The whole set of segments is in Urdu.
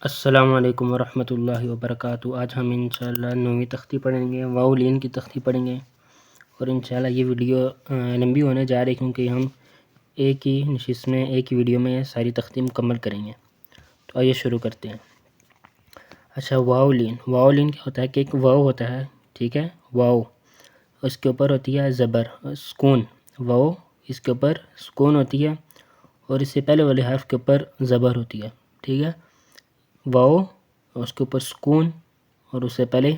السلام علیکم ورحمۃ اللہ وبرکاتہ۔ آج ہم انشاءاللہ 9ویں تختی پڑھیں گے، واؤ لین کی تختی پڑھیں گے، اور انشاءاللہ یہ ویڈیو لمبی ہونے جا رہی کیونکہ ہم ایک ہی نشست میں ایک ہی ویڈیو میں ساری تختی مکمل کریں گے۔ تو آئیے شروع کرتے ہیں۔ اچھا، واؤ لین کیا ہوتا ہے کہ ایک واؤ ہوتا ہے، ٹھیک ہے، واؤ، اس کے اوپر ہوتی ہے زبر سکون، واؤ اس کے اوپر سکون ہوتی ہے اور اس سے پہلے والے حرف کے اوپر زبر ہوتی ہے، ٹھیک ہے، واؤ اور اس کے اوپر سکون اور اس سے پہلے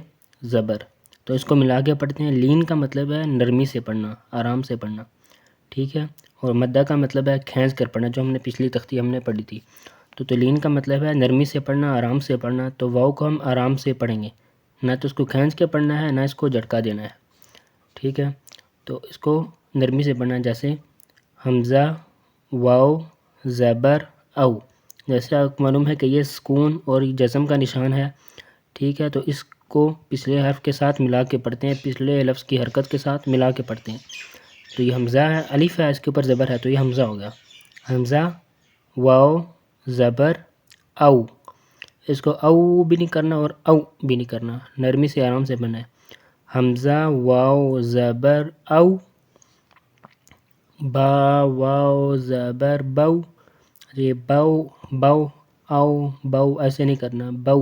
زبر، تو اس کو ملا کے پڑھتے ہیں۔ لین کا مطلب ہے نرمی سے پڑھنا، آرام سے پڑھنا، ٹھیک ہے، اور مدہ کا مطلب ہے کھینچ کر پڑھنا، جو ہم نے پچھلی تختی ہم نے پڑھی تھی۔ تو لین کا مطلب ہے نرمی سے پڑھنا، آرام سے پڑھنا، تو واؤ کو ہم آرام سے پڑھیں گے، نہ تو اس کو کھینچ کے پڑھنا ہے، نہ اس کو جھٹکا دینا ہے، ٹھیک ہے، تو اس کو نرمی سے پڑھنا ہے، جیسے حمزہ، واؤ، زبر، او، جیسے آپ کو معلوم ہے کہ یہ سکون اور جزم کا نشان ہے، ٹھیک ہے، تو اس کو پچھلے حرف کے ساتھ ملا کے پڑھتے ہیں، پچھلے لفظ کی حرکت کے ساتھ ملا کے پڑھتے ہیں۔ تو یہ حمزہ ہے، الف ہے، اس کے اوپر زبر ہے، تو یہ حمزہ ہو گیا، حمزہ، واؤ، زبر، او، اس کو او بھی نہیں کرنا اور او بھی نہیں کرنا، نرمی سے آرام سے پڑھنا ہے، حمزہ، واؤ، زبر، او، با، واؤ، زبر، بو، یہ بو، بو، او، بو ایسے نہیں کرنا، بو،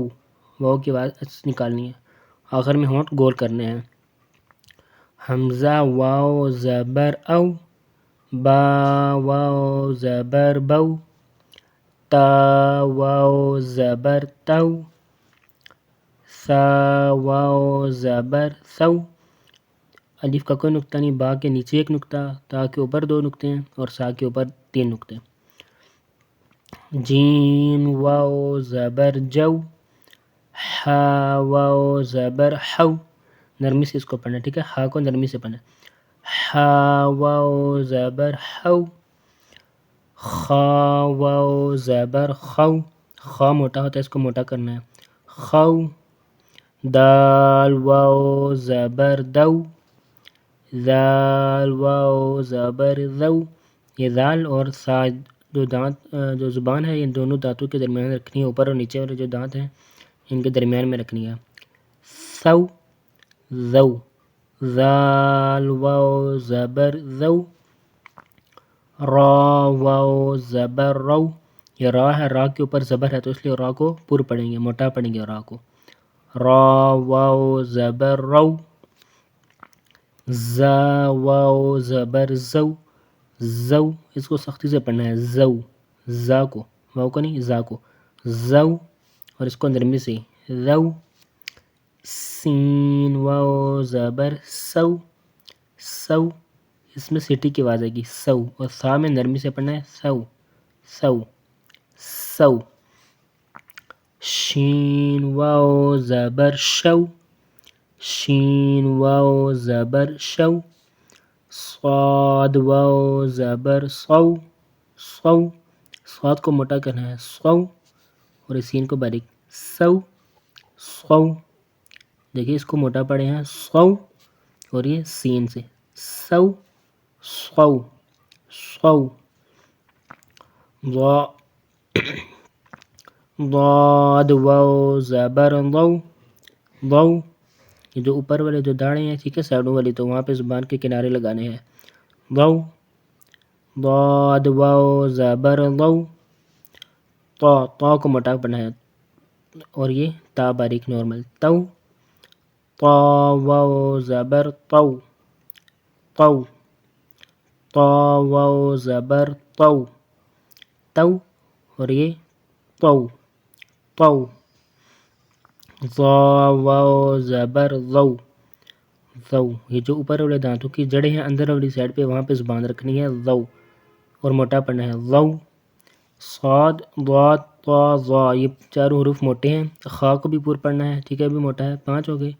واؤ کی آواز نکالنی ہے، آخر میں ہونٹ گول کرنے ہیں، حمزہ، واؤ، زبر، او، با، واؤ، زبر، بو، تا، واؤ، زبر، تو، سا، واؤ، زبر، سو، الف کا کوئی نقطہ نہیں، با کے نیچے ایک نقطہ، تا کے اوپر دو نقطے ہیں اور سا کے اوپر 3 نقطے، جیم، واؤ، زبر، جو، ہا، واؤ، زبر، حو، نرمی سے اس کو پڑھنا ہے، ٹھیک ہے، ہا کو نرمی سے پڑھنا ہے، ہا، واؤ، زبر، حو، خا، واؤ، زبر، خو، خا موٹا ہوتا ہے، اس کو موٹا کرنا ہے، خو، دال، واؤ، زبر، دو، ذال، واؤ، زبر، ذو، یہ ذال اور سا جو زبان ہے، ان دونوں دانتوں کے درمیان رکھنی ہے، اوپر اور نیچے والے جو دانت ہیں ان کے درمیان میں رکھنی ہے، سو، ذو، ذال، واؤ، زبر، ذو، را، واؤ، زبر، رو، یہ را ہے، را کے اوپر زبر ہے تو اس لیے را کو پر پڑھیں گے، موٹا پڑھیں گے را کو، را، واؤ، زبر، رو، زا، واؤ، زبر، زو، زو، اس کو سختی سے پڑھنا ہے، زو، زا کو، واؤ کو نہیں، زا کو، زو، اور اس کو نرمی سے، زو، سین، واؤ، زبر، سو، سو، اس میں سیٹی کی آواز آئے گی، سو، اور سا میں نرمی سے پڑھنا ہے، سو، سو، سو، شین، واؤ، زبر، شو، شین، واؤ، زبر، شو، صاد، واؤ، زبر، صو، صو، صاد کو موٹا کرنا ہے، صو، اور اس سین کو باریک، سو، صو، دیکھیے اس کو موٹا پڑھے ہیں، صو، اور یہ سین سے، سو، صو، صو، ضاد، واؤ، زبر، ضو، ضو، یہ جو اوپر والے جو داڑیں ہیں، ٹھیک ہے، سائڈوں والی، تو وہاں پہ زبان کے کنارے لگانے ہیں، ضو، ضاد، واؤ، زبر، ضو، طا، طا کو موٹا پڑھنا ہے اور یہ تا باریک نارمل، تو، طا، واؤ، زبر، طو، طو، طا، واؤ، زبر، طو، تو، اور یہ طو، طو، ظا، واؤ، زبر، ضو، ضو، یہ جو اوپر والے دانتوں کی جڑیں ہیں اندر والی سائڈ پہ، وہاں پہ زبان رکھنی ہے، ضو، اور موٹا پڑھنا ہے، ضو، صاد، ضاد، طا، ظا، یہ چاروں حروف موٹے ہیں، خا کو بھی پور پڑھنا ہے، ٹھیک ہے، بھی موٹا ہے، 5 ہو گئے،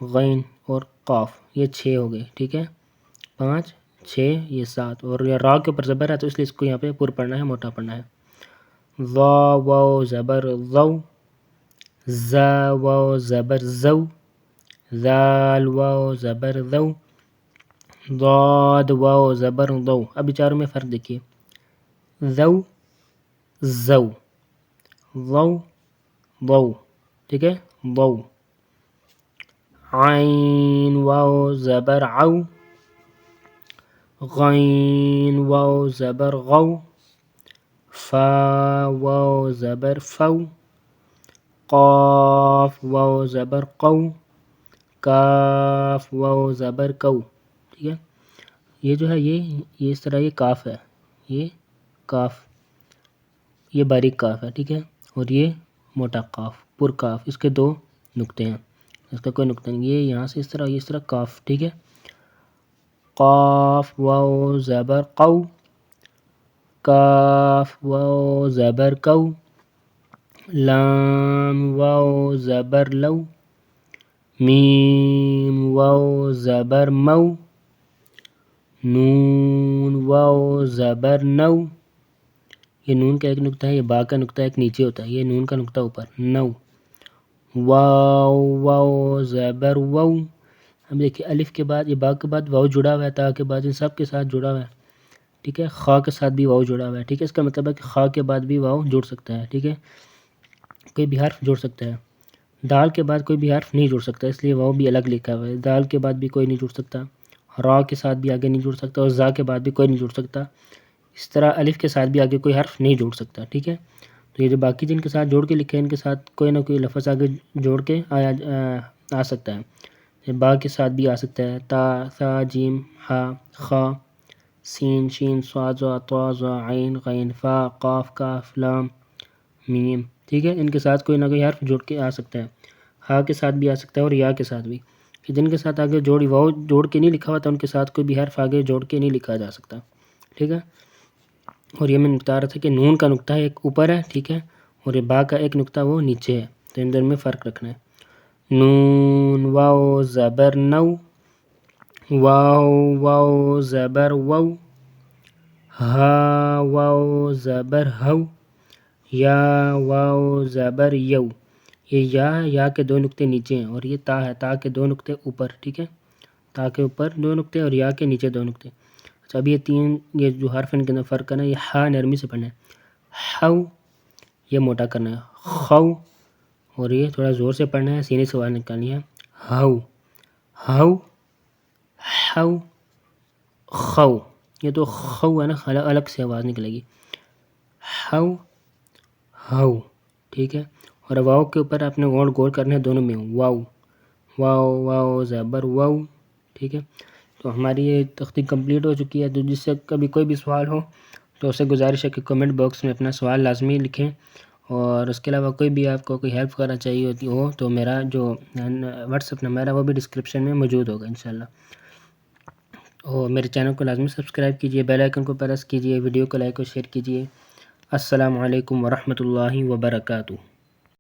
غین اور قاف یہ 6 ہو گئے، ٹھیک ہے، 5، 6، یہ 7، اور یہ را کے اوپر زبر ہے تو اس لیے اس کو یہاں پہ پور پڑھنا ہے، موٹا پڑھنا ہے، ضا، واؤ، زبر، ضو، زا، واؤ، زبر، زو، ذال، واؤ، زبر، ذو، ضاد، واؤ، زبر، ضو، اب چاروں میں فرق دیکھیے، ذو، زو، ضو، ضو، ٹھیک ہے، ضو. عین واو زبر عو، غین واو زبر غو، فا واو زبر فو، قاف واو زبر قو، کاف واو زبر کو. ٹھیک ہے، یہ جو ہے یہ اس طرح یہ کاف ہے، یہ کاف، یہ باریک کاف ہے، ٹھیک ہے، اور یہ موٹا قاف، پر کاف، اس کے دو نقطے ہیں، اس کا کوئی نقطہ نہیں. یہ یہاں سے اس طرح، یہ اس طرح کاف، ٹھیک ہے. قاف واو زبر قو، کاف واو زبر کو، لام واو زبر لو، میم واو زبر مو، نون واو زبر نو. یہ نون کا ایک نقطہ ہے، یہ با کا نقطہ ایک نیچے ہوتا ہے، یہ نون کا نقطہ اوپر، نو. واو واو زبر وو. اب دیکھیے الف کے بعد، یہ با کے بعد واو جڑا ہوا ہے، تا کے بعد ان سب کے ساتھ جڑا ہوا ہے، ٹھیک ہے. خا کے ساتھ بھی واو جڑا ہوا ہے، ٹھیک ہے. اس کا مطلب ہے کہ خا کے بعد بھی واو جڑ سکتا ہے، ٹھیک ہے، کوئی بھی حرف جڑ سکتا ہے. دال کے بعد کوئی بھی حرف نہیں جڑ سکتا، اس لیے واو بھی الگ لکھا ہوا ہے. دال کے بعد بھی کوئی نہیں جڑ سکتا، را کے ساتھ بھی آگے نہیں جڑ سکتا، اور زا کے بعد بھی کوئی نہیں جڑ سکتا. اس طرح الف کے ساتھ بھی آگے کوئی حرف نہیں جڑ سکتا، ٹھیک ہے. تو یہ جو باقی جن کے ساتھ جوڑ کے لکھے ہیں، ان کے ساتھ کوئی نہ کوئی لفظ آگے جوڑ کے آ سکتا ہے. با کے ساتھ بھی آ سکتا ہے، تا، ثا، جیم، ہا، خا، سین، شین، صاد، ضا، طا، ظا، عین، غین، فا، قاف، کاف، لام، میم، ٹھیک ہے. ان کے ساتھ کوئی نہ کوئی حرف جوڑ کے آ سکتا ہے. ہا کے ساتھ بھی آ سکتا ہے اور یا کے ساتھ بھی. کہ جن کے ساتھ آگے واو جوڑ کے نہیں لکھا ہوا تھا، ان کے ساتھ کوئی بھی حرف آگے جوڑ کے نہیں لکھا جا سکتا، ٹھیک ہے. اور یہ میں بتا رہا تھا کہ نون کا نقطہ ایک اوپر ہے، ٹھیک ہے، اور یہ با کا ایک نقطہ وہ نیچے ہے، تو ان دونوں میں فرق رکھنا ہے. نون واو زبر نو، واو واو زبر وو، ہا واو زبر ہو، یا واو زبر یو. یہ یا کے دو نقطے نیچے ہیں، اور یہ تا ہے، تا کے دو نقطے اوپر، ٹھیک ہے. تا کے اوپر دو نقطے اور یا کے نیچے دو نقطے. اچھا، اب یہ جو حرف ان کے اندر فرق کرنا ہے، یہ ہا نرمی سے پڑھنا ہے، ہو، یہ موٹا کرنا ہے، خو، اور یہ تھوڑا زور سے پڑھنا ہے، سینے سے آواز نکالنی ہے، ہو، ہو، ہو، خو. یہ تو خو ہے نا، الگ سے آواز نکلے گی، ہو، ہو، ٹھیک ہے. اور واو کے اوپر آپ نے گول کرنے ہیں دونوں میں، واو، واو واو زبر واو، ٹھیک ہے. تو ہماری یہ تختی کمپلیٹ ہو چکی ہے. تو جس سے کبھی کوئی بھی سوال ہو تو اسے گزارش ہے کہ کمنٹ باکس میں اپنا سوال لازمی لکھیں. اور اس کے علاوہ کوئی بھی آپ کو کوئی ہیلپ کرنا چاہیے ہوتی ہو تو میرا جو واٹس ایپ نمبر ہے وہ بھی ڈسکرپشن میں موجود ہوگا انشاءاللہ. اور میرے چینل کو لازمی سبسکرائب کیجیے، بیل آئیکن کو پریس کیجیے، ویڈیو کو لائک اور شیئر کیجیے. السلام علیکم ورحمۃ اللہ وبرکاتہ.